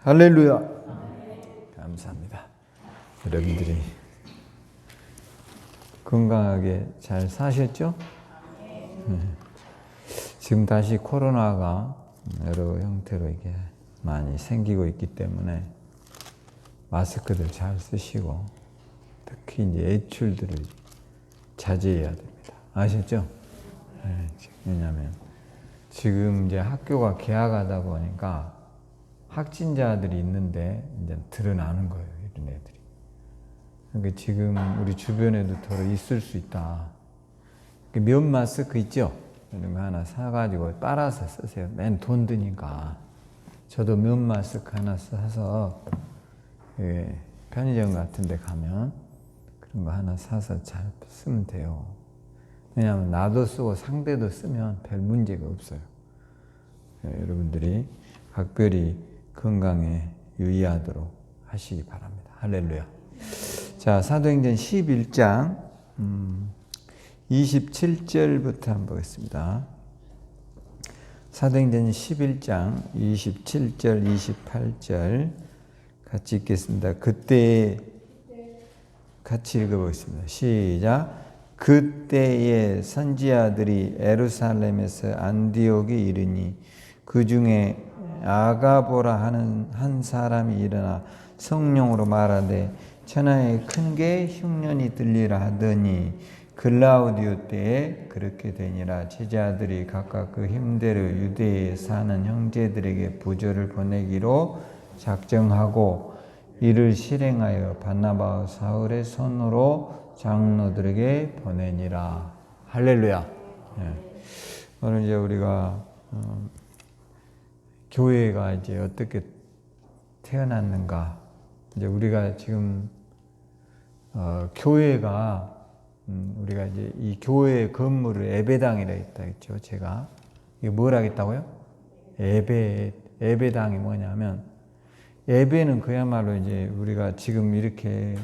할렐루야. 감사합니다. 여러분들이 건강하게 잘 사셨죠? 네. 지금 다시 코로나가 여러 형태로 이게 많이 생기고 있기 때문에 마스크들 잘 쓰시고 특히 이제 외출들을 자제해야 됩니다. 아셨죠? 네. 왜냐하면 지금 이제 학교가 개학하다 보니까 확진자들이 있는데 이제 드러나는 거예요, 이런 애들이. 그러니까 지금 우리 주변에도 더 있을 수 있다. 면 마스크 있죠? 이런 거 하나 사가지고 빨아서 쓰세요. 맨 돈 드니까. 저도 면 마스크 하나 사서 편의점 같은 데 가면 그런 거 하나 사서 잘 쓰면 돼요. 왜냐하면 나도 쓰고 상대도 쓰면 별 문제가 없어요. 여러분들이 각별히 건강에 유의하도록 하시기 바랍니다. 할렐루야. 자, 사도행전 11장 27절부터 한번 보겠습니다. 사도행전 11장 27절, 28절 같이 읽겠습니다. 그때 같이 읽어보겠습니다. 시작. 그때에 선지자들이 예루살렘에서 안디옥에 이르니 그 중에 아가보라 하는 한 사람이 일어나 성령으로 말하되 천하에 큰 게 흉년이 들리라 하더니 글라우디오 때에 그렇게 되니라. 제자들이 각각 그 힘대로 유대에 사는 형제들에게 부조를 보내기로 작정하고 이를 실행하여 바나바와 사울의 손으로 장로들에게 보내니라. 할렐루야. 네. 오늘 이제 우리가 교회가 이제 어떻게 태어났는가? 이제 우리가 지금 교회가 우리가 이제 이 교회 건물을 예배당이라 했다 했죠. 제가 이게 뭘 하겠다고요? 예배당이 뭐냐면 예배는 그야말로 이제 우리가 지금 이렇게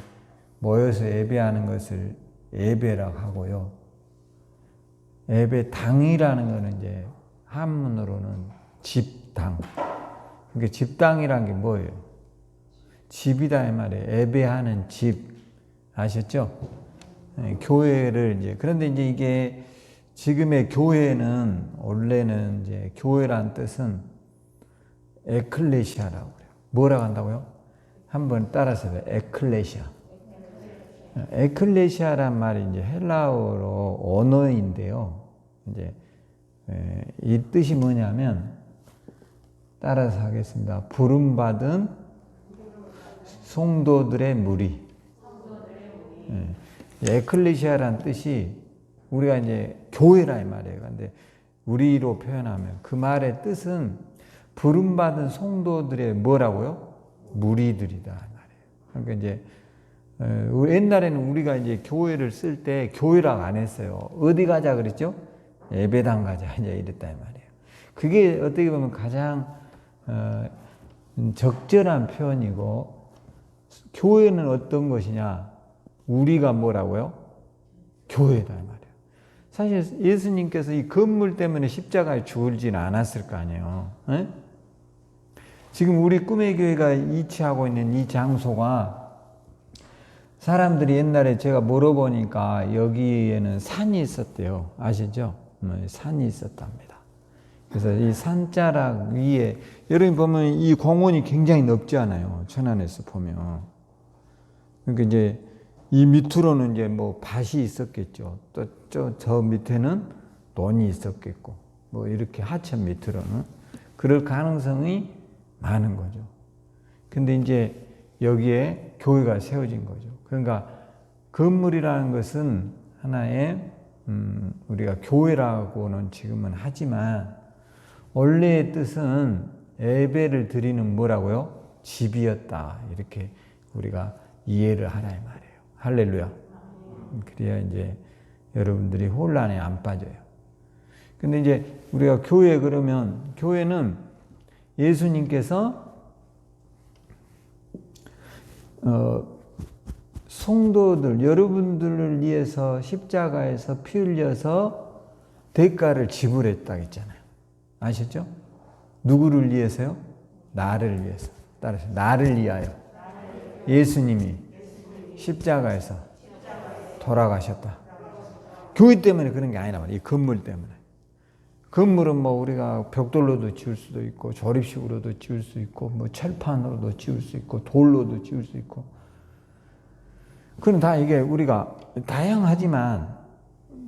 모여서 예배하는 것을 예배라고 하고요. 예배당이라는 것은 이제 한문으로는 집당. 그러니까 집당이란 게 뭐예요? 집이다 이 말이에요. 예배하는 집. 아셨죠? 네, 교회를 이제 그런데 이제 이게 지금의 교회는 원래는 이제 교회란 뜻은 에클레시아라고 그래요. 뭐라고 한다고요? 한번 따라서 해요. 에클레시아. 에클레시아란 말이 이제 헬라어로 언어인데요. 이제 이 뜻이 뭐냐면 따라서 하겠습니다. 부름받은 성도들의 무리. 에클레시아란 뜻이 우리가 이제 교회라 이 말이에요. 근데 우리로 표현하면 그 말의 뜻은 부름받은 성도들의 뭐라고요? 무리들이다 이 말이에요. 그러니까 이제 옛날에는 우리가 이제 교회를 쓸 때 교회라고 안 했어요. 어디 가자 그랬죠? 예배당 가자 이제 이랬다 이 말이에요. 그게 어떻게 보면 가장 적절한 표현이고, 교회는 어떤 것이냐? 우리가 뭐라고요? 교회다 이 말이에요. 사실 예수님께서 이 건물 때문에 십자가에 죽을지는 않았을 거 아니에요. 에? 지금 우리 꿈의 교회가 위치하고 있는 이 장소가 사람들이 옛날에 제가 물어보니까 여기에는 산이 있었대요. 아시죠? 산이 있었답니다. 그래서 이 산자락 위에 여러분 보면 이 공원이 굉장히 넓지 않아요. 천안에서 보면. 그러니까 이제 이 밑으로는 이제 뭐 밭이 있었겠죠. 또 저 밑에는 논이 있었겠고, 뭐 이렇게 하천 밑으로는 그럴 가능성이 많은 거죠. 근데 이제 여기에 교회가 세워진 거죠. 그러니까 건물이라는 것은 하나의 우리가 교회라고는 지금은 하지만 원래의 뜻은 예배를 드리는 뭐라고요? 집이었다. 이렇게 우리가 이해를 하라 이 말이에요. 할렐루야. 그래야 이제 여러분들이 혼란에 안 빠져요. 근데 이제 우리가 교회 그러면 교회는 예수님께서 성도들, 여러분들을 위해서 십자가에서 피 흘려서 대가를 지불했다 했잖아요. 아셨죠? 누구를 위해서요? 나를 위해서. 따라서 나를 위하여 예수님이 십자가에서 돌아가셨다. 교회 때문에 그런 게 아니라 말이야. 이 건물 때문에. 건물은 뭐 우리가 벽돌로도 지을 수도 있고 조립식으로도 지을 수 있고 뭐 철판으로도 지을 수 있고 돌로도 지을 수 있고 그건 다 이게 우리가 다양하지만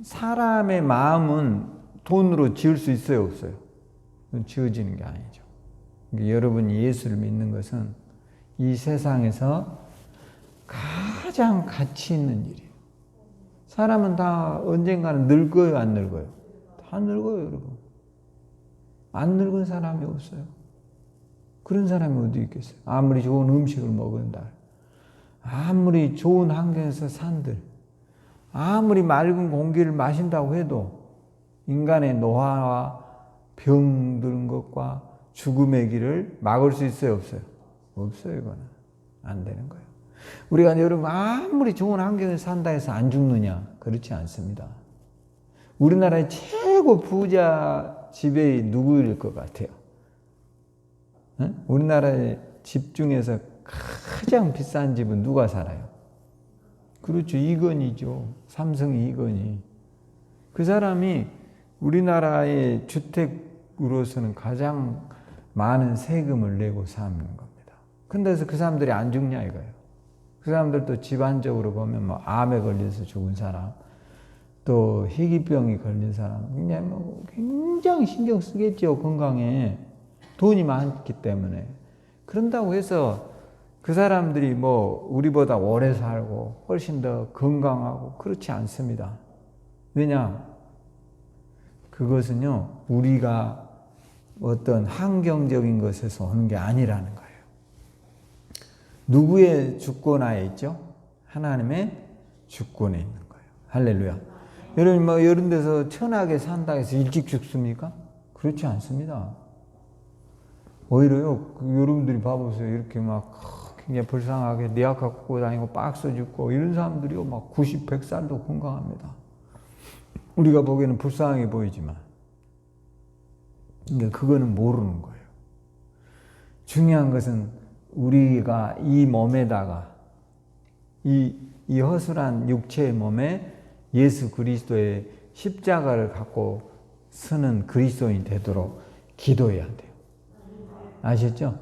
사람의 마음은 돈으로 지을 수 있어요, 없어요? 지어지는 게 아니죠. 그러니까 여러분이 예수를 믿는 것은 이 세상에서 가장 가치 있는 일이에요. 사람은 다 언젠가는 늙어요, 안 늙어요? 다 늙어요, 여러분. 안 늙은 사람이 없어요. 그런 사람이 어디 있겠어요? 아무리 좋은 음식을 먹은다, 아무리 좋은 환경에서 산들, 아무리 맑은 공기를 마신다고 해도 인간의 노화와 병드는 것과 죽음의 길을 막을 수 있어요, 없어요? 없어요, 이거는. 안 되는 거예요. 우리가 여러분 아무리 좋은 환경에서 산다 해서 안 죽느냐? 그렇지 않습니다. 우리나라의 최고 부자 집이 누구일 것 같아요? 응? 우리나라의 집 중에서 가장 비싼 집은 누가 살아요? 그렇죠. 이건희죠. 삼성 이건희. 그 사람이 우리나라의 주택으로서는 가장 많은 세금을 내고 사는 겁니다. 근데서 그 사람들이 안 죽냐 이거예요. 그 사람들도 집안적으로 보면 뭐 암에 걸려서 죽은 사람, 또 희귀병이 걸린 사람, 굉장히 신경 쓰겠죠. 건강에. 돈이 많기 때문에. 그런다고 해서 그 사람들이 뭐 우리보다 오래 살고 훨씬 더 건강하고 그렇지 않습니다. 왜냐? 그것은요, 우리가 어떤 환경적인 것에서 오는 게 아니라는 거예요. 누구의 주권 하에 있죠? 하나님의 주권에 있는 거예요. 할렐루야. 여러분 뭐 이런 데서 천하게 산다 해서 일찍 죽습니까? 그렇지 않습니다. 오히려요, 여러분들이 봐보세요. 이렇게 막 굉장히 불쌍하게 뇌약 갖고 다니고 박스 죽고 이런 사람들이요, 막 90, 100살도 건강합니다. 우리가 보기에는 불쌍하게 보이지만, 그러니까 그거는 모르는 거예요. 중요한 것은 우리가 이 몸에다가 이 허술한 육체의 몸에 예수 그리스도의 십자가를 갖고 서는 그리스도인이 되도록 기도해야 돼요. 아셨죠?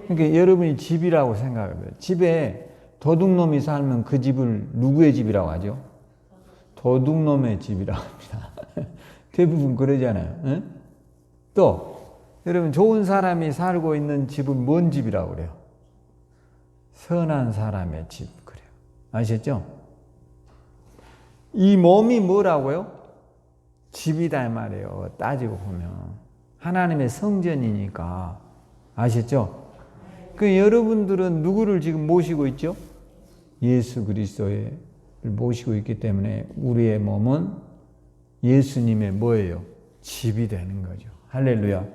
그러니까 여러분이 집이라고 생각해요. 집에 도둑놈이 살면 그 집을 누구의 집이라고 하죠? 도둑놈의 집이라고 합니다. 대부분 그러잖아요. 응? 또 여러분 좋은 사람이 살고 있는 집은 뭔 집이라고 그래요? 선한 사람의 집 그래요. 아셨죠? 이 몸이 뭐라고요? 집이다 이 말이에요. 따지고 보면 하나님의 성전이니까. 아셨죠? 그 여러분들은 누구를 지금 모시고 있죠? 예수 그리스도를 모시고 있기 때문에 우리의 몸은 예수님의 뭐예요? 집이 되는 거죠. 할렐루야.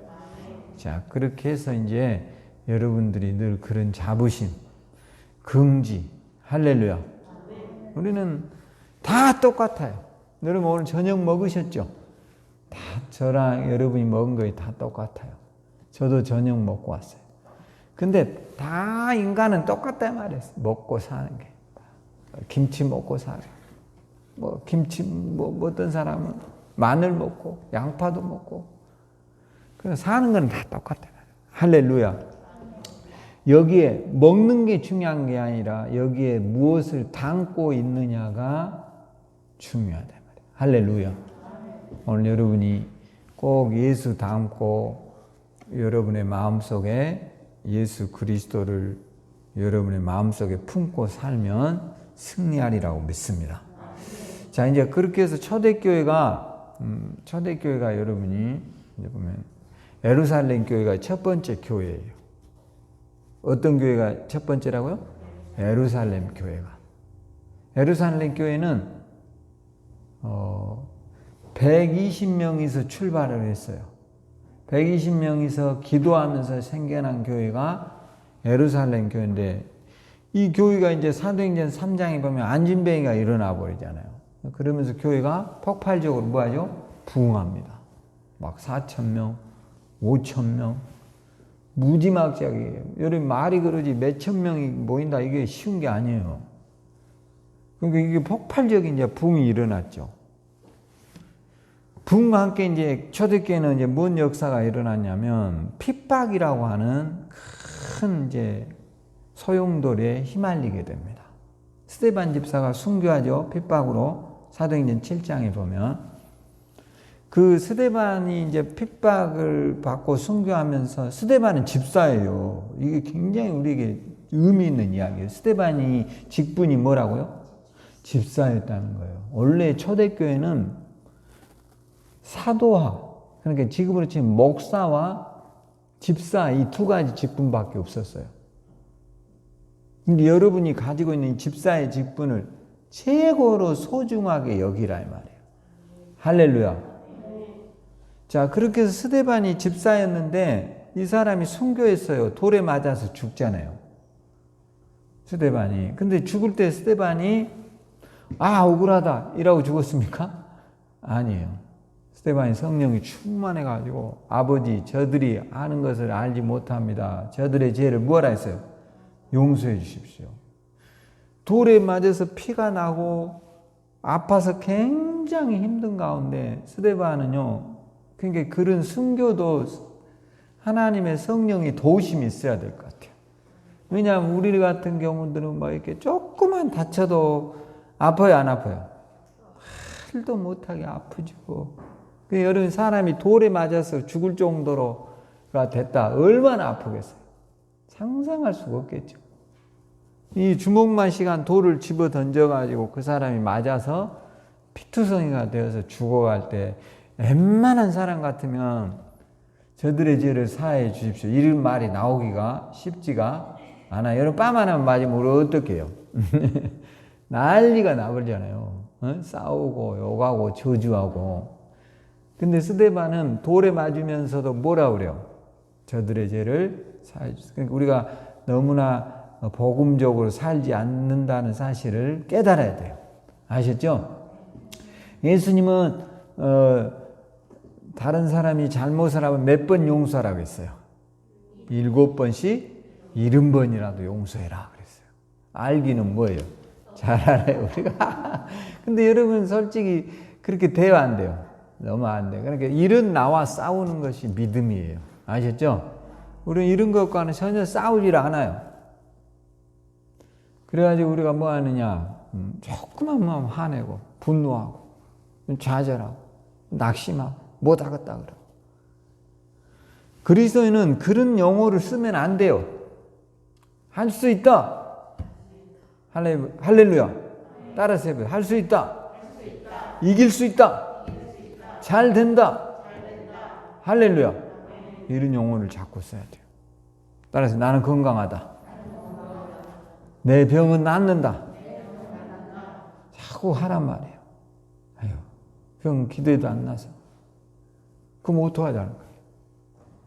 자, 그렇게 해서 이제 여러분들이 늘 그런 자부심, 긍지, 할렐루야. 우리는 다 똑같아요. 여러분 오늘 저녁 먹으셨죠? 다 저랑 여러분이 먹은 거에 다 똑같아요. 저도 저녁 먹고 왔어요. 근데 다 인간은 똑같단 말이에요. 먹고 사는 게. 김치 먹고 살아요. 뭐 김치 뭐 어떤 사람은 마늘 먹고 양파도 먹고. 그래서 사는 건 다 똑같아요. 할렐루야. 여기에 먹는 게 중요한 게 아니라 여기에 무엇을 담고 있느냐가 중요하다 말이에요. 할렐루야. 오늘 여러분이 꼭 예수 담고 여러분의 마음속에 예수 그리스도를 여러분의 마음속에 품고 살면 승리하리라고 믿습니다. 자, 이제 그렇게 해서 초대교회가 여러분이 이제 보면 예루살렘 교회가 첫 번째 교회예요. 어떤 교회가 첫 번째라고요? 예루살렘 교회가. 예루살렘 교회는 120명이서 출발을 했어요. 120명이서 기도하면서 생겨난 교회가 예루살렘 교회인데, 이 교회가 이제 사도행전 3장에 보면 안진뱅이가 일어나 버리잖아요. 그러면서 교회가 폭발적으로 뭐하죠? 부흥합니다. 막 4,000명, 5,000명, 무지막지하게. 여러분 말이 그러지 몇천 명이 모인다 이게 쉬운 게 아니에요. 그러니까 이게 폭발적인 이제 붕이 일어났죠. 붕과 함께 이제 초대교회는 이제 뭔 역사가 일어났냐면 핍박이라고 하는 큰 이제 소용돌이에 휘말리게 됩니다. 스데반 집사가 순교하죠. 핍박으로. 사도행전 7장에 보면 그 스데반이 이제 핍박을 받고 순교하면서 스데반은 집사예요. 이게 굉장히 우리에게 의미 있는 이야기예요. 스데반이 직분이 뭐라고요? 집사였다는 거예요. 원래 초대교회는 사도와 그러니까 지금으로 치면 목사와 집사 이 두 가지 직분밖에 없었어요. 근데 여러분이 가지고 있는 집사의 직분을 최고로 소중하게 여기라 이 말이에요. 할렐루야. 자, 그렇게 해서 스데반이 집사였는데 이 사람이 순교했어요. 돌에 맞아서 죽잖아요. 스데반이. 근데 죽을 때 스데반이 억울하다 이라고 죽었습니까? 아니에요. 스데반이 성령이 충만해가지고 아버지 저들이 하는 것을 알지 못합니다. 저들의 죄를 뭐라 했어요? 용서해 주십시오. 돌에 맞아서 피가 나고 아파서 굉장히 힘든 가운데 스데반은요. 그러니까 그런 순교도 하나님의 성령이 도우심이 있어야 될 것 같아요. 왜냐하면 우리 같은 경우들은 뭐 이렇게 조금만 다쳐도 아파요, 안 아파요? 말도 못하게 아프죠. 여러분 사람이 돌에 맞아서 죽을 정도로가 됐다. 얼마나 아프겠어요? 상상할 수가 없겠죠. 이 주먹만 시간 돌을 집어 던져가지고 그 사람이 맞아서 피투성이가 되어서 죽어갈 때 웬만한 사람 같으면 저들의 죄를 사해 주십시오. 이런 말이 나오기가 쉽지가 않아요. 여러분 뺨 하나만 맞으면 우리 어떻게 해요? 난리가 나버리잖아요. 싸우고 욕하고 저주하고. 근데 스데반은 돌에 맞으면서도 뭐라 그래요? 저들의 죄를 사해 주십시오. 그러니까 우리가 너무나 복음적으로 살지 않는다는 사실을 깨달아야 돼요. 아셨죠? 예수님은 다른 사람이 잘못을 하면 몇 번 용서하라고 했어요? 7번씩 70번이라도 용서해라 그랬어요. 알기는 뭐예요? 잘 알아요 우리가. 근데 여러분 솔직히 그렇게 돼요 안 돼요? 너무 안 돼요. 그러니까 이런 나와 싸우는 것이 믿음이에요. 아셨죠? 우리는 이런 것과는 전혀 싸우질 않아요. 그래가지고 우리가 뭐 하느냐? 조금만 마음 화내고 분노하고 좌절하고 낙심하고 못하겠다 그러고. 그리스도인은 그런 용어를 쓰면 안 돼요. 할 수 있다. 할렐루야. 따라서 해봐요. 할 수 있다. 이길 수 있다. 잘 된다. 할렐루야. 이런 용어를 자꾸 써야 돼요. 따라서 나는 건강하다. 내 병은 낫는다. 자꾸 하란 말이에요. 아유, 병 기도해도 안 나서. 그럼 어떡하자는 거예요?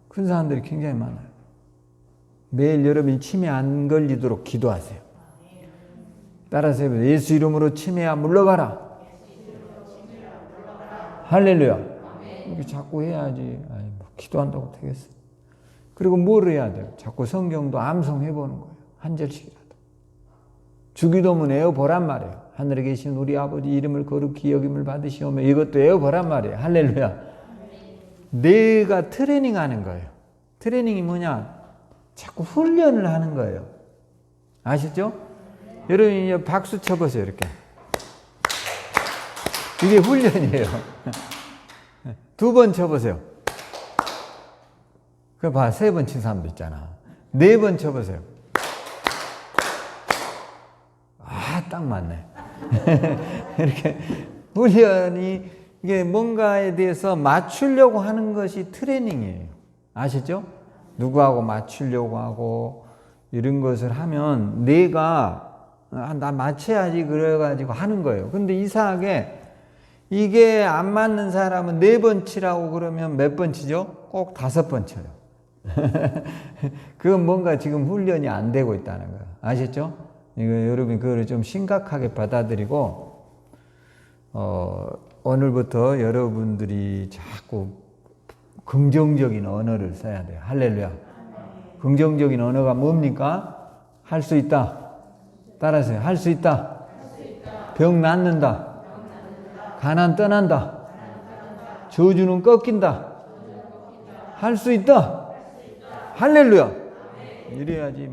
큰 사람들이 굉장히 많아요. 매일 여러분이 치매 안 걸리도록 기도하세요. 따라서 해보세요. 예수 이름으로 치매야 물러가라. 할렐루야. 이렇게 자꾸 해야지. 아이, 뭐 기도한다고 되겠어. 그리고 뭘 해야 돼요? 자꾸 성경도 암송해보는 거예요. 한 절씩이라도. 주기도문 애워보란 말이에요. 하늘에 계신 우리 아버지 이름을 거룩히 여김을 받으시오며 이것도 애워보란 말이에요. 할렐루야. 내가 트레이닝 하는 거예요. 트레이닝이 뭐냐? 자꾸 훈련을 하는 거예요. 아시죠? 여러분이 이제 박수 쳐보세요. 이렇게. 이게 훈련이에요. 2번 쳐보세요. 그 봐, 3번 친 사람도 있잖아. 4번 쳐보세요. 딱 맞네. 이렇게 훈련이 이게 뭔가에 대해서 맞추려고 하는 것이 트레이닝이에요. 아시죠? 누구하고 맞추려고 하고 이런 것을 하면 내가 나 맞춰야지 그래가지고 하는 거예요. 근데 이상하게 이게 안 맞는 사람은 4번 치라고 그러면 몇 번 치죠? 꼭 5번 쳐요. 그건 뭔가 지금 훈련이 안 되고 있다는 거예요. 아셨죠? 이거 여러분 그거를 좀 심각하게 받아들이고 오늘부터 여러분들이 자꾸 긍정적인 언어를 써야 돼요. 할렐루야. 긍정적인 언어가 뭡니까? 할 수 있다. 따라하세요. 할 수 있다. 병 낫는다. 가난 떠난다. 저주는 꺾인다. 할 수 있다. 할렐루야. 이래야지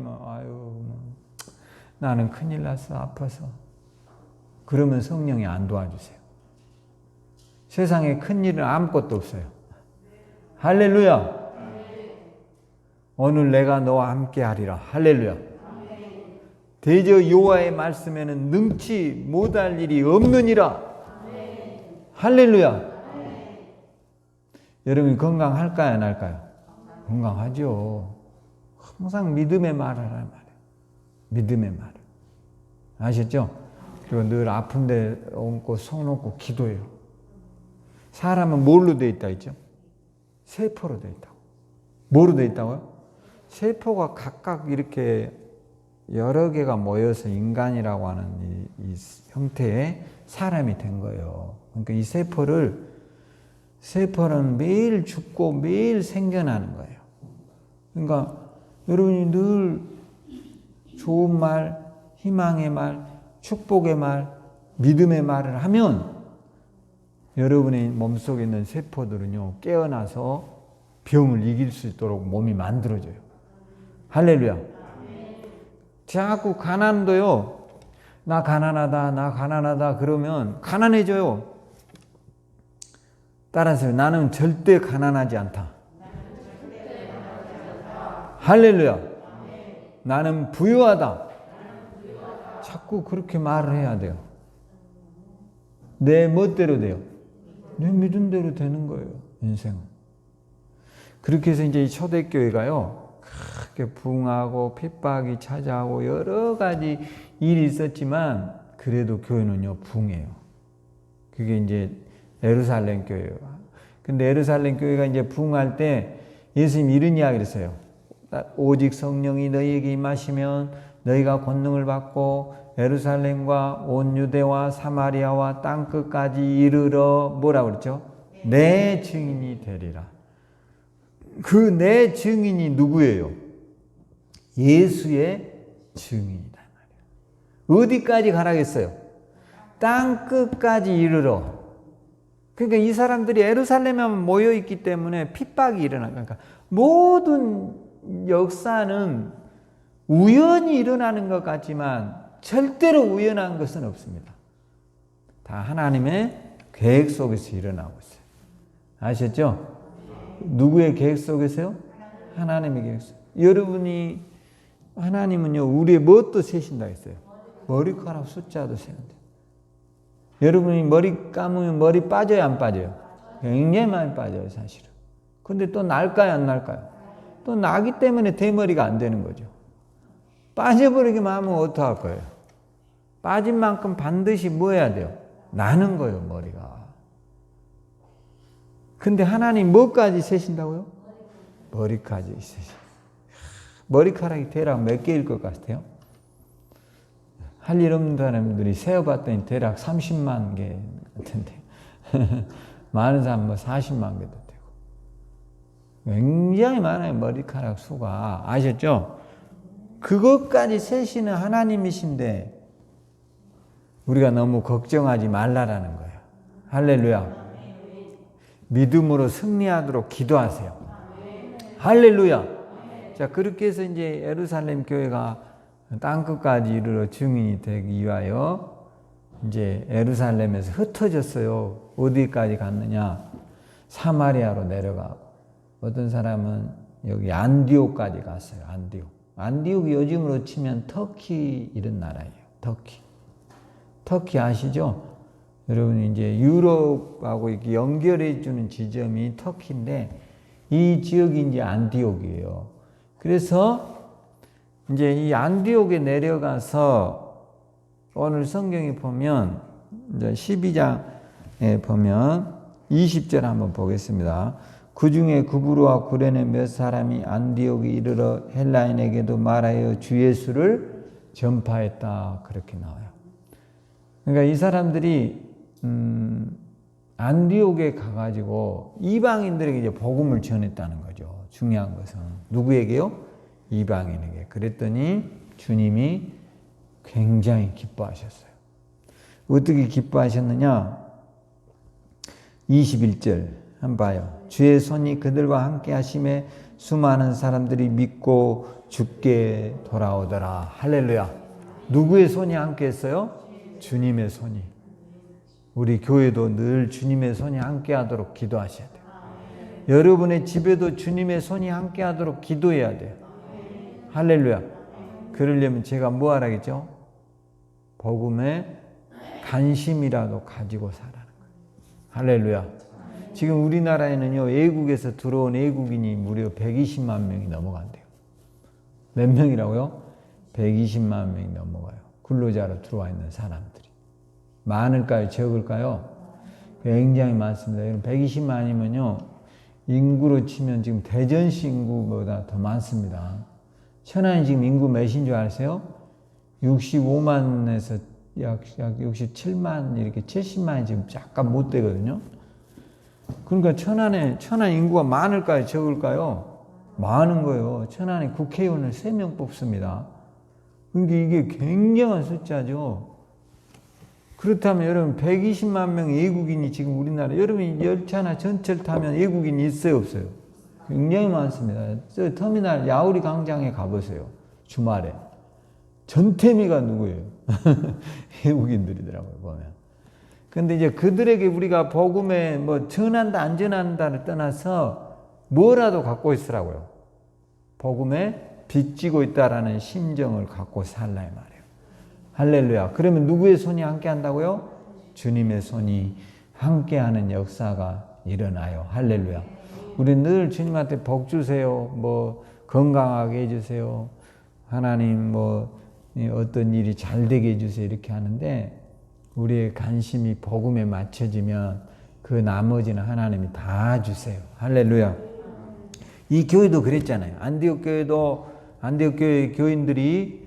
나는 큰일 났어, 아파서. 그러면 성령이 안 도와주세요. 세상에 큰일은 아무것도 없어요. 할렐루야. 오늘 내가 너와 함께 하리라. 할렐루야. 대저 여호와의 말씀에는 능치 못할 일이 없느니라. 할렐루야. 여러분 건강할까요, 안 할까요? 건강하죠. 항상 믿음의 말을 하란 말이에요. 믿음의 말. 아셨죠? 그리고 늘 아픈데 얹고 손 얹고 기도해요. 사람은 뭘로 되어 있다 했죠? 세포로 되어 있다고. 뭐로 되어 있다고요? 세포가 각각 이렇게 여러 개가 모여서 인간이라고 하는 이 형태의 사람이 된 거예요. 그러니까 이 세포는 매일 죽고 매일 생겨나는 거예요. 그러니까 여러분이 늘 좋은 말, 희망의 말, 축복의 말, 믿음의 말을 하면 여러분의 몸속에 있는 세포들은요 깨어나서 병을 이길 수 있도록 몸이 만들어져요. 할렐루야. 자꾸 가난도요, 나 가난하다 그러면 가난해져요. 따라서요, 나는 절대 가난하지 않다. 할렐루야. 나는 부유하다. 자꾸 그렇게 말을 해야 돼요. 내 멋대로 돼요. 내 믿은 대로 되는 거예요, 인생은. 그렇게 해서 이제 이 초대교회가요, 그렇게 부흥하고 핍박이 찾아오고 여러 가지 일이 있었지만, 그래도 교회는요, 부흥해요. 그게 이제 예루살렘 교회예요. 근데 예루살렘 교회가 이제 부흥할 때 예수님이 이런 이야기를 했어요. 오직 성령이 너희에게 임하시면 너희가 권능을 받고 예루살렘과 온 유대와 사마리아와 땅끝까지 이르러 뭐라고 그랬죠? 내 증인이 되리라. 그 내 증인이 누구예요? 예수의 증인이다 말이에요. 어디까지 가라겠어요? 땅끝까지 이르러. 그러니까 이 사람들이 예루살렘에 모여 있기 때문에 핍박이 일어나요. 그러니까 모든 역사는 우연히 일어나는 것 같지만 절대로 우연한 것은 없습니다. 다 하나님의 계획 속에서 일어나고 있어요. 아셨죠? 누구의 계획 속에서요? 하나님의 계획 속. 여러분이 하나님은요 우리의 무엇도 세신다 했어요. 머리카락 숫자도 세는데. 여러분이 머리 감으면 머리 빠져요, 안 빠져요? 굉장히 많이 빠져요, 사실은. 근데 또 날까요, 안 날까요? 또 나기 때문에 대머리가 안 되는 거죠. 빠져버리기만 하면 어떡할 거예요? 빠진 만큼 반드시 뭐 해야 돼요? 나는 거예요, 머리가. 근데 하나님 뭐까지 세신다고요? 머리까지 세신. 머리카락이 대략 몇 개일 것 같아요? 할 일 없는 사람들이 세어봤더니 대략 30만 개 같은데 많은 사람 뭐 40만 개도 되고 굉장히 많아요, 머리카락 수가. 아셨죠? 그것까지 세시는 하나님이신데 우리가 너무 걱정하지 말라라는 거예요. 할렐루야. 믿음으로 승리하도록 기도하세요. 할렐루야. 자, 그렇게 해서 이제 예루살렘 교회가 땅끝까지 이르러 증인이 되기 위하여 이제 예루살렘에서 흩어졌어요. 어디까지 갔느냐? 사마리아로 내려가고, 어떤 사람은 여기 안디옥까지 갔어요. 안디옥이 요즘으로 치면 터키 이런 나라예요. 터키 아시죠? 여러분 이제 유럽하고 이렇게 연결해 주는 지점이 터키인데 이 지역이 이제 안디옥이에요. 그래서 이제 이 안디옥에 내려가서 오늘 성경에 보면 이제 12장에 보면 20절 한번 보겠습니다. 그 중에 구브로와 구레네 몇 사람이 안디옥에 이르러 헬라인에게도 말하여 주 예수를 전파했다. 그렇게 나와요. 그러니까 이 사람들이 안디옥에 가가지고 이방인들에게 이제 복음을 전했다는 거죠. 중요한 것은 누구에게요? 이방인에게. 그랬더니 주님이 굉장히 기뻐하셨어요. 어떻게 기뻐하셨느냐? 21절 한번 봐요. 주의 손이 그들과 함께 하심에 수많은 사람들이 믿고 주께 돌아오더라. 할렐루야. 누구의 손이 함께 했어요? 주님의 손이. 우리 교회도 늘 주님의 손이 함께 하도록 기도하셔야 돼요. 여러분의 집에도 주님의 손이 함께 하도록 기도해야 돼요. 할렐루야. 그러려면 제가 뭐 하라겠죠? 복음에 관심이라도 가지고 살아라. 할렐루야. 지금 우리나라에는요, 외국에서 들어온 외국인이 무려 120만 명이 넘어간대요. 몇 명이라고요? 120만 명이 넘어가요. 근로자로 들어와 있는 사람들이. 많을까요? 적을까요? 굉장히 많습니다. 여러분, 120만이면요, 인구로 치면 지금 대전시 인구보다 더 많습니다. 천안이 지금 인구 몇인 줄 아세요? 65만에서 약 67만, 이렇게 70만이 지금 약간 못 되거든요. 그러니까 천안 인구가 많을까요? 적을까요? 많은 거예요. 천안에 국회의원을 3명 뽑습니다. 그러니까 이게 굉장한 숫자죠. 그렇다면 여러분 120만 명 외국인이 지금 우리나라, 여러분이 열차나 전철 타면 외국인이 있어요, 없어요? 굉장히 많습니다. 저 터미널 야우리 광장에 가보세요. 주말에. 전태미가 누구예요? 외국인들이더라고요, 보면. 근데 이제 그들에게 우리가 복음에 뭐 전한다, 안 전한다를 떠나서 뭐라도 갖고 있으라고요. 복음에 빚지고 있다라는 심정을 갖고 살라, 이 말이에요. 할렐루야. 그러면 누구의 손이 함께 한다고요? 주님의 손이 함께 하는 역사가 일어나요. 할렐루야. 우리 늘 주님한테 복 주세요. 뭐 건강하게 해주세요. 하나님 뭐 어떤 일이 잘 되게 해주세요. 이렇게 하는데 우리의 관심이 복음에 맞춰지면 그 나머지는 하나님이 다 주세요. 할렐루야. 이 교회도 그랬잖아요. 안디옥 교회도 안디옥 교회 교인들이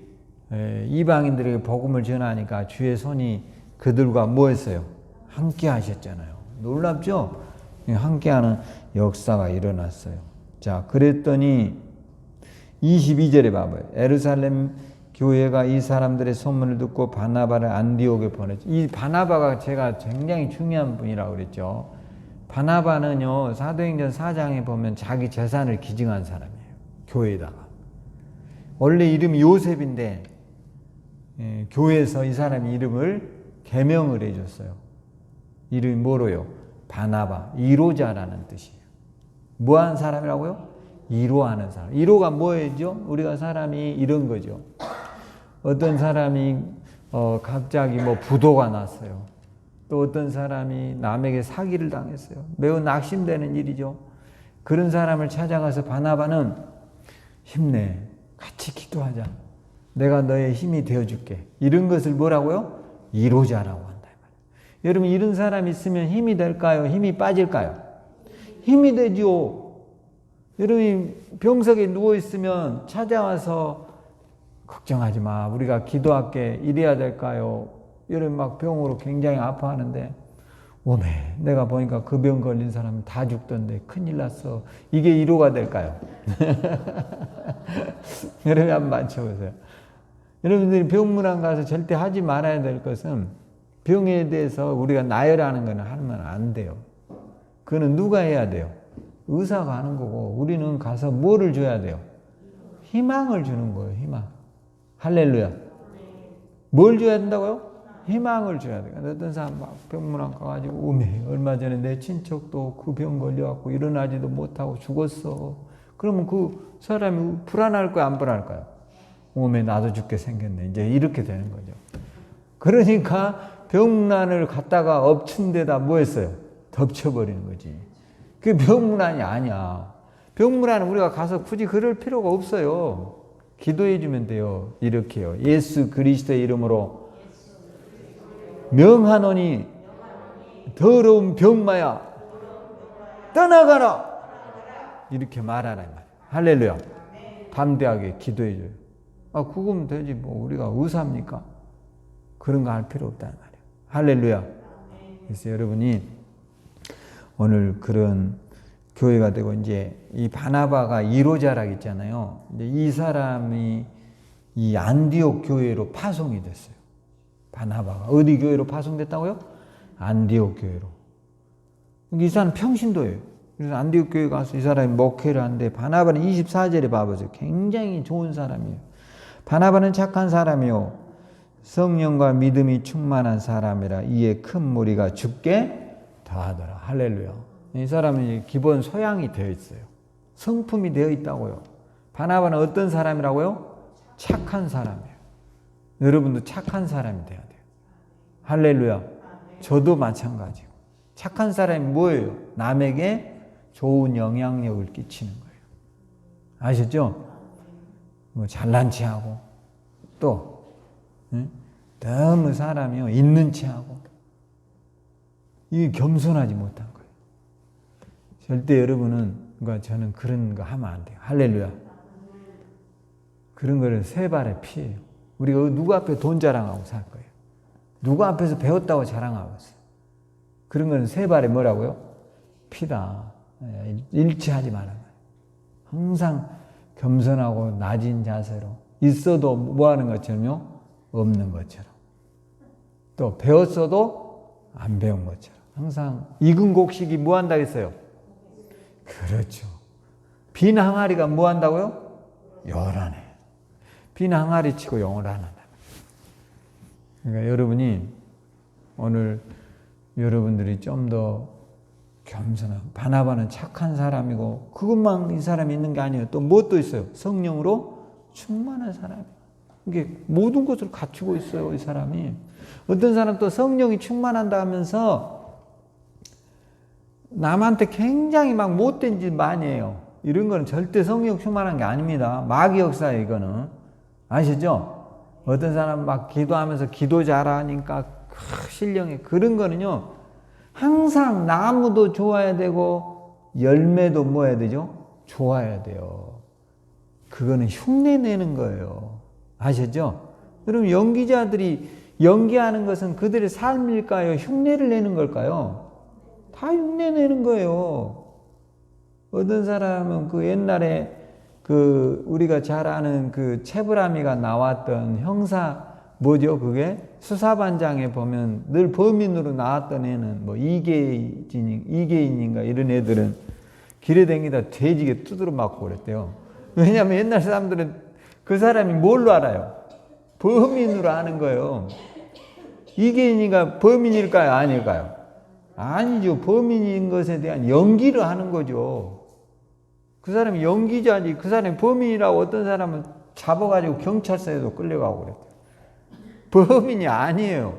이방인들에게 복음을 전하니까 주의 손이 그들과 뭐 했어요? 함께 하셨잖아요. 놀랍죠? 함께하는 역사가 일어났어요. 자, 그랬더니 22절에 봐봐요. 예루살렘 교회가 이 사람들의 소문을 듣고 바나바를 안디옥에 보냈죠. 이 바나바가 제가 굉장히 중요한 분이라고 그랬죠. 바나바는요, 사도행전 4장에 보면 자기 재산을 기증한 사람이에요. 교회에다가. 원래 이름이 요셉인데 교회에서 이 사람 이름을 개명을 해줬어요. 이름이 뭐로요? 바나바, 이로자라는 뜻이에요. 뭐 하는 사람이라고요? 이로하는 사람. 이로가 뭐예요? 우리가 사람이 이런 거죠. 어떤 사람이 갑자기 뭐 부도가 났어요. 또 어떤 사람이 남에게 사기를 당했어요. 매우 낙심되는 일이죠. 그런 사람을 찾아가서 바나바는 힘내. 같이 기도하자. 내가 너의 힘이 되어줄게. 이런 것을 뭐라고요? 이로자라고 한다. 여러분, 이런 사람 있으면 힘이 될까요? 힘이 빠질까요? 힘이 되죠. 여러분이 병석에 누워있으면 찾아와서 걱정하지 마. 우리가 기도할게. 이래야 될까요? 여러분 막 병으로 굉장히 아파하는데 오메, 내가 보니까 그 병 걸린 사람은 다 죽던데 큰일 났어. 이게 위로가 될까요? 여러분 한번 맞춰보세요. 여러분들이 병문안 가서 절대 하지 말아야 될 것은 병에 대해서 우리가 나열하는 건 하면 안 돼요. 그거는 누가 해야 돼요? 의사가 하는 거고 우리는 가서 뭐를 줘야 돼요? 희망을 주는 거예요. 희망. 할렐루야. 뭘 줘야 된다고요? 희망을 줘야 돼요. 어떤 사람 막 병문안 가가지고 오메, 얼마 전에 내 친척도 그 병 걸려갖고 일어나지도 못하고 죽었어. 그러면 그 사람이 불안할 거야, 안 불안할까요? 오메, 나도 죽게 생겼네. 이제 이렇게 되는 거죠. 그러니까 병문안을 갖다가 엎친 데다 뭐 했어요? 덮쳐버리는 거지. 그게 병문안이 아니야. 병문안은 우리가 가서 굳이 그럴 필요가 없어요. 기도해 주면 돼요. 이렇게요. 예수 그리스도의 이름으로 명하노니 더러운 병마야 떠나가라. 이렇게 말하라. 할렐루야. 담대하게 기도해 줘요. 아, 그거면 되지. 뭐 우리가 의사입니까? 그런 거 할 필요 없다는 말이에요. 할렐루야. 그래서 여러분이 오늘 그런 교회가 되고 이제 이 바나바가 1호 자락 있잖아요. 이제 이 사람이 이 안디옥 교회로 파송이 됐어요. 바나바가 어디 교회로 파송됐다고요? 안디옥 교회로. 이 사람 평신도예요. 그래서 안디옥 교회 가서 이 사람이 목회를 하는데 바나바는 24절에 봐보세요. 굉장히 좋은 사람이에요. 바나바는 착한 사람이요 성령과 믿음이 충만한 사람이라 이에 큰 무리가 죽게 더하더라. 할렐루야. 이 사람은 기본 소양이 되어 있어요. 성품이 되어 있다고요. 바나바는 어떤 사람이라고요? 착한 사람이에요. 여러분도 착한 사람이 돼야 돼요. 할렐루야. 저도 마찬가지고. 착한 사람이 뭐예요? 남에게 좋은 영향력을 끼치는 거예요. 아셨죠? 뭐 잘난 체하고 또 너무 사람이요 있는 체하고 이게 겸손하지 못한 거예요. 절대 여러분은 그러니까 저는 그런 거 하면 안 돼요. 할렐루야. 그런 거를 세 발에 피해요. 우리가 누구 앞에 돈 자랑하고 살 거예요. 누구 앞에서 배웠다고 자랑하고 있어요. 그런 거는 세 발에 뭐라고요? 피다. 일치하지 말아요. 항상 겸손하고 낮은 자세로 있어도 뭐 하는 것처럼요? 없는 것처럼. 또 배웠어도 안 배운 것처럼. 항상 익은 곡식이 뭐 한다고 했어요? 그렇죠. 빈 항아리가 뭐 한다고요? 요란해. 빈 항아리 치고 용을 안 한다. 그러니까 여러분이 오늘 여러분들이 좀 더 겸손하고 바나바는 착한 사람이고 그것만 이 사람이 있는 게 아니에요. 또 무엇도 있어요. 성령으로 충만한 사람이에요. 이게 모든 것을 갖추고 있어요. 이 사람이. 어떤 사람 또 성령이 충만한다 하면서 남한테 굉장히 막 못된 짓 많이 해요. 이런 거는 절대 성령 충만한 게 아닙니다. 마귀 역사예요. 이거는. 아시죠? 어떤 사람 막 기도하면서 기도 잘하니까 신령해. 그런 거는요. 항상 나무도 좋아야 되고 열매도 뭐 해야 되죠? 좋아야 돼요. 그거는 흉내 내는 거예요. 아셨죠? 여러분 연기자들이 연기하는 것은 그들의 삶일까요? 흉내를 내는 걸까요? 다 흉내 내는 거예요. 어떤 사람은 그 옛날에 그 우리가 잘 아는 그 채브라미가 나왔던 형사 뭐죠? 그게 수사반장에 보면 늘 범인으로 나왔던 애는 뭐 이계인인가 이런 애들은 길에 다니다 돼지게 두드러 맞고 그랬대요. 왜냐하면 옛날 사람들은 그 사람이 뭘로 알아요? 범인으로 아는 거예요. 이계인이가 범인일까요? 아닐까요? 아니죠. 범인인 것에 대한 연기를 하는 거죠. 그 사람이 연기자지 그 사람이 범인이라고 어떤 사람은 잡아가지고 경찰서에도 끌려가고 그랬대요. 범인이 아니에요.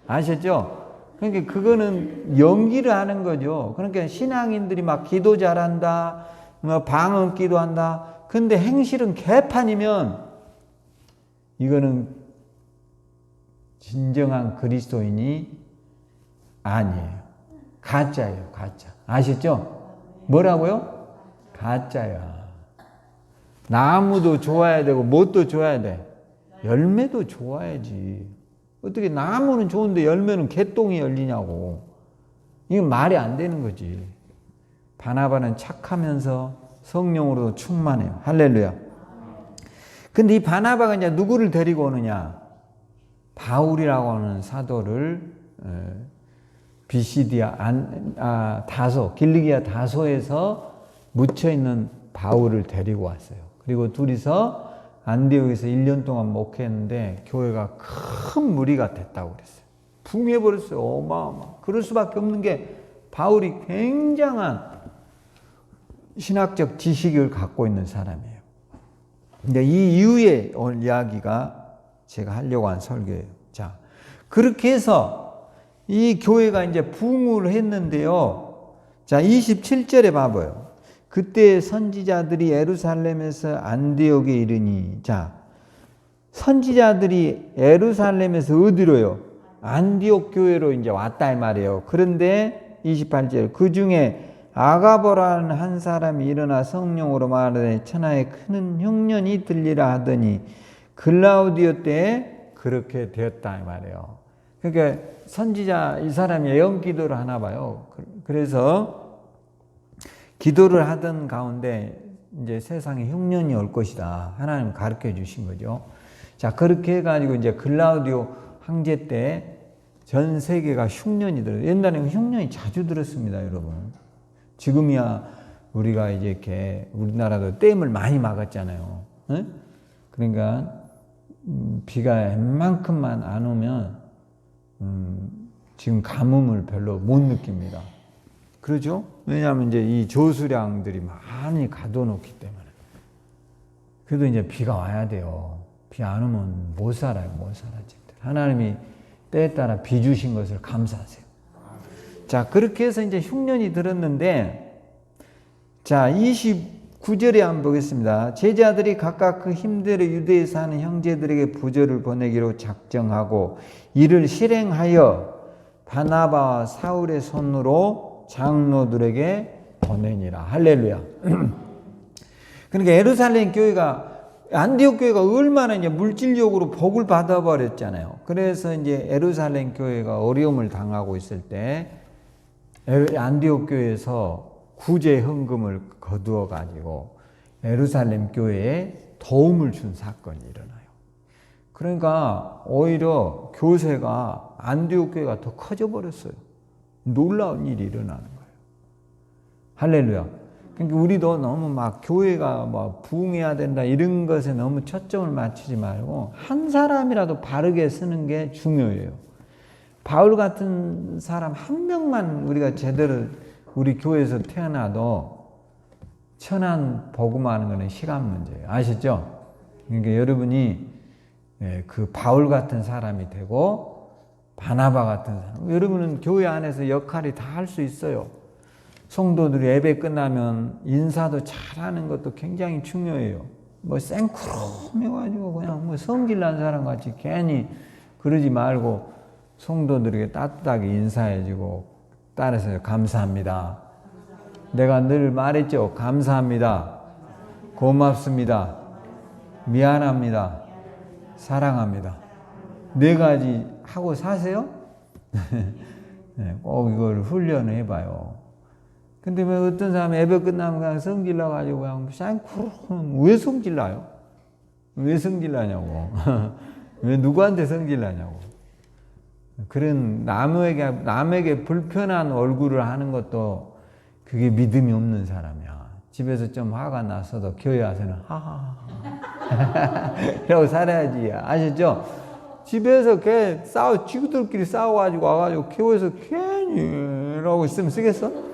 아셨죠? 그러니까 그거는 연기를 하는 거죠. 그러니까 신앙인들이 막 기도 잘한다, 뭐 방언 기도한다. 근데 행실은 개판이면 이거는 진정한 그리스도인이 아니에요. 가짜예요. 가짜. 아셨죠? 뭐라고요? 가짜야. 나무도 좋아야 되고 뭣도 좋아야 돼. 열매도 좋아야지. 어떻게 나무는 좋은데 열매는 개똥이 열리냐고. 이건 말이 안 되는 거지. 바나바는 착하면서 성령으로 충만해요. 할렐루야. 근데 이 바나바가 이제 누구를 데리고 오느냐? 바울이라고 하는 사도를 비시디아 다소 길리기아 다소에서 묻혀 있는 바울을 데리고 왔어요. 그리고 둘이서 안디옥에서 1년 동안 목회했는데 교회가 큰 무리가 됐다고 그랬어요. 붕해버렸어요. 어마어마. 그럴 수밖에 없는 게 바울이 굉장한 신학적 지식을 갖고 있는 사람이에요. 근데 이 이후에 오늘 이야기가 제가 하려고 한 설교예요. 자, 그렇게 해서 이 교회가 이제 부흥을 했는데요. 자, 27절에 봐봐요. 그때 선지자들이 예루살렘에서 안디옥에 이르니, 자, 선지자들이 예루살렘에서 어디로요? 안디옥 교회로 이제 왔다 이 말이에요. 그런데 28절, 그 중에 아가보라는 한 사람이 일어나 성령으로 말하되 천하에 큰 흉년이 들리라 하더니 글라우디오 때에 그렇게 되었다 이 말이에요. 그러니까 선지자 이 사람이 예언 기도를 하나 봐요. 그래서 기도를 하던 가운데 이제 세상에 흉년이 올 것이다. 하나님 가르쳐 주신 거죠. 자, 그렇게 해가지고 이제 글라우디오 황제 때 전 세계가 흉년이 들어요. 옛날에는 흉년이 자주 들었습니다, 여러분. 지금이야 우리가 이제 이렇게 우리나라도 댐을 많이 막았잖아요. 응? 그러니까 비가 웬만큼만 안 오면 지금 가뭄을 별로 못 느낍니다. 그러죠? 왜냐하면 이제 이 조수량들이 많이 가둬놓기 때문에. 그래도 이제 비가 와야 돼요. 비 안 오면 못 살아요, 못 살아. 하나님이 때에 따라 비 주신 것을 감사하세요. 자, 그렇게 해서 이제 흉년이 들었는데, 자, 29절에 한번 보겠습니다. 제자들이 각각 그 힘대로 유대에 사는 형제들에게 부조를 보내기로 작정하고 이를 실행하여 바나바와 사울의 손으로 장로들에게 보내니라. 할렐루야. 그러니까 예루살렘 교회가 안디옥 교회가 얼마나 이제 물질적으로 복을 받아버렸잖아요. 그래서 이제 예루살렘 교회가 어려움을 당하고 있을 때 안디옥 교회에서 구제 헌금을 거두어 가지고 예루살렘 교회에 도움을 준 사건이 일어나요. 그러니까 오히려 교세가 안디옥 교회가 더 커져 버렸어요. 놀라운 일이 일어나는 거예요. 할렐루야. 그러니까 우리도 너무 막 교회가 뭐 부흥해야 된다 이런 것에 너무 초점을 맞추지 말고 한 사람이라도 바르게 쓰는 게 중요해요. 바울 같은 사람 한 명만 우리가 제대로 우리 교회에서 태어나도 천한 복음하는 것은 시간 문제예요. 아시죠? 그러니까 여러분이 그 바울 같은 사람이 되고 바나바 같은 사람, 여러분은 교회 안에서 역할이 다 할 수 있어요. 성도들이 예배 끝나면 인사도 잘하는 것도 굉장히 중요해요. 뭐 생크롬해가지고 그냥 뭐 성질난 사람 같이 괜히 그러지 말고 성도들에게 따뜻하게 인사해주고 따라서 감사합니다. 내가 늘 말했죠. 감사합니다. 고맙습니다. 미안합니다. 사랑합니다. 4가지 하고 사세요? 꼭 이걸 훈련을 해봐요. 근데 왜 어떤 사람이 예배 끝나면 그냥 성질나가지고 그냥 쌍쿠르 왜 성질나요? 왜 성질나냐고. 왜 누구한테 성질나냐고. 그런 남에게 불편한 얼굴을 하는 것도 그게 믿음이 없는 사람이야. 집에서 좀 화가 났어도 교회 와서는 하하하 이러고 살아야지. 아셨죠? 집에서 지구들끼리 싸워가지고 와가지고 교회에서 괜히 이러고 있으면 쓰겠어?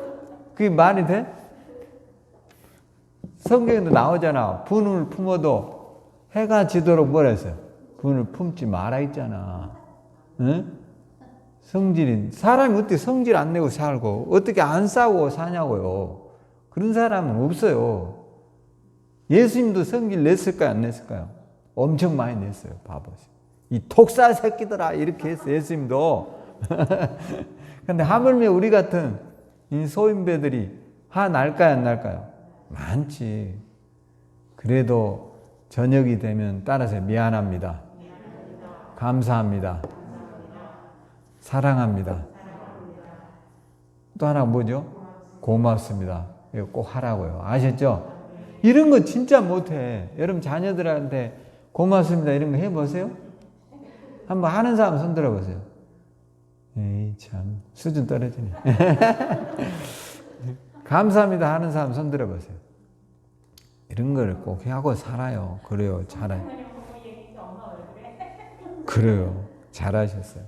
그게 말이 돼? 성경에도 나오잖아. 분을 품어도 해가 지도록 뭐라 했어요? 분을 품지 마라 했잖아. 응? 사람이 어떻게 성질 안 내고 살고 어떻게 안 싸우고 사냐고요. 그런 사람은 없어요. 예수님도 성질 냈을까요? 안 냈을까요? 엄청 많이 냈어요. 봐보세요. 이 독사 새끼들아 이렇게 했어요. 예수님도. 근데 하물며 우리 같은 이 소인배들이 화 날까요? 안 날까요? 많지. 그래도 저녁이 되면 따라서 미안합니다. 감사합니다. 사랑합니다. 또 하나 뭐죠? 고맙습니다. 이거 꼭 하라고요. 아셨죠? 이런 거 진짜 못해. 여러분 자녀들한테 고맙습니다 이런 거 해보세요. 한번 하는 사람 손 들어보세요. 에이 참 수준 떨어지네. 감사합니다 하는 사람 손 들어보세요. 이런 걸 꼭 하고 살아요. 그래요. 잘해. 그래요. 잘하셨어요.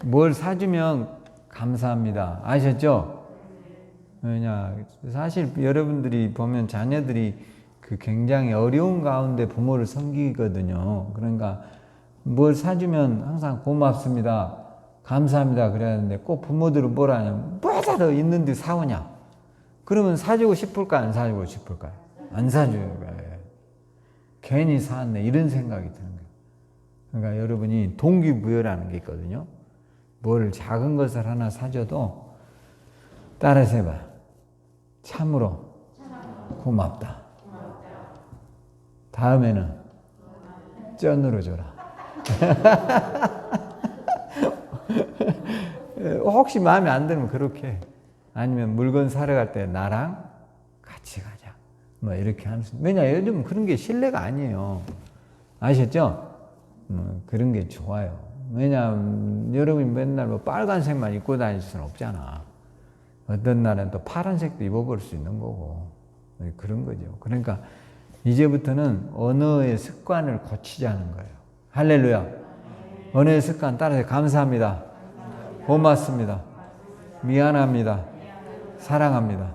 뭘 사주면 감사합니다. 아셨죠? 왜냐 사실 여러분들이 보면 자녀들이 그 굉장히 어려운 가운데 부모를 섬기거든요. 그러니까 뭘 사주면 항상 고맙습니다. 감사합니다. 그래야 하는데 꼭 부모들은 뭐라 하냐면 뭐하러 있는데 사오냐. 그러면 사주고 싶을까 안 사주고 싶을까요? 안 사줘요. 괜히 사왔네 이런 생각이 드는 거예요. 그러니까 여러분이 동기부여라는 게 있거든요. 뭘 작은 것을 하나 사줘도 따라서 해봐. 참으로 고맙다. 다음에는 쩐으로 줘라. 혹시 마음에 안 들면 그렇게. 아니면 물건 사러 갈 때 나랑 같이 가자. 뭐 이렇게 하는. 왜냐 요즘 그런 게 신뢰가 아니에요. 아셨죠? 그런 게 좋아요. 왜냐하면 여러분이 맨날 뭐 빨간색만 입고 다닐 수는 없잖아. 어떤 날은 또 파란색도 입어볼 수 있는 거고 그런 거죠. 그러니까 이제부터는 언어의 습관을 고치자는 거예요. 할렐루야. 언어의 습관 따라서 감사합니다. 고맙습니다. 미안합니다. 사랑합니다.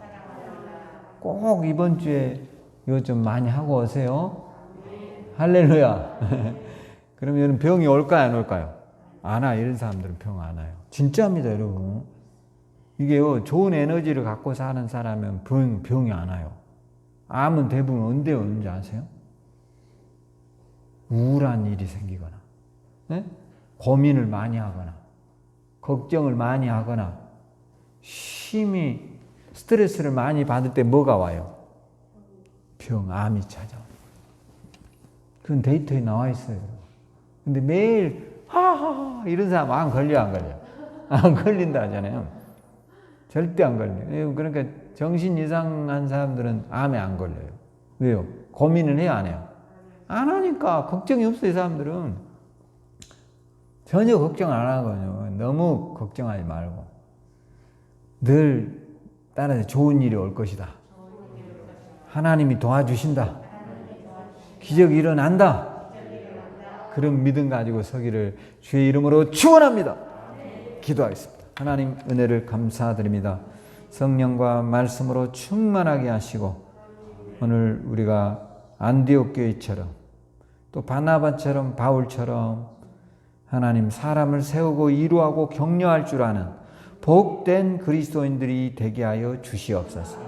꼭 이번 주에 이거 좀 많이 하고 오세요. 할렐루야. 그럼 여러분 병이 올까요 안 올까요? 안 와. 이런 사람들은 병 안 와요. 진짜입니다 여러분. 이게요 좋은 에너지를 갖고 사는 사람은 병이 안 와요. 암은 대부분 언제 오는지 아세요? 우울한 일이 생기거나 네? 고민을 많이 하거나 걱정을 많이 하거나 심히 스트레스를 많이 받을 때 뭐가 와요? 암이 찾아와요. 그건 데이터에 나와 있어요. 근데 매일 하하하 이런 사람 안 걸려 안 걸려? 안 걸린다 하잖아요. 절대 안 걸려요. 그러니까 정신 이상한 사람들은 암에 안 걸려요. 왜요? 고민을 해요 안 해요? 안 하니까 걱정이 없어요. 이 사람들은 전혀 걱정 안 하거든요. 너무 걱정하지 말고 늘 따라서 좋은 일이 올 것이다. 하나님이 도와주신다. 기적이 일어난다. 그런 믿음 가지고 서기를 주의 이름으로 축원합니다. 기도하겠습니다. 하나님 은혜를 감사드립니다. 성령과 말씀으로 충만하게 하시고 오늘 우리가 안디옥 교회처럼 또 바나바처럼 바울처럼 하나님 사람을 세우고 이루하고 격려할 줄 아는 복된 그리스도인들이 되게 하여 주시옵소서.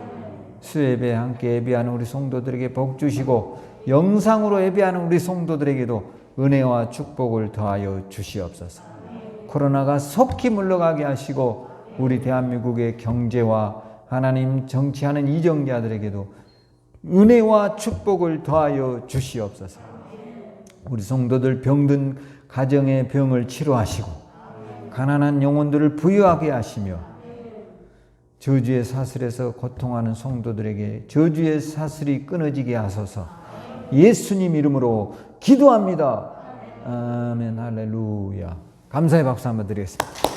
수예배 함께 예배하는 우리 성도들에게 복 주시고 영상으로 예배하는 우리 성도들에게도 은혜와 축복을 더하여 주시옵소서. 코로나가 속히 물러가게 하시고 우리 대한민국의 경제와 하나님 정치하는 이정자들에게도 은혜와 축복을 더하여 주시옵소서. 우리 성도들 병든 가정의 병을 치료하시고 가난한 영혼들을 부유하게 하시며 저주의 사슬에서 고통하는 성도들에게 저주의 사슬이 끊어지게 하소서. 예수님 이름으로 기도합니다. 아멘. 할렐루야. 감사의 박수 한번 드리겠습니다.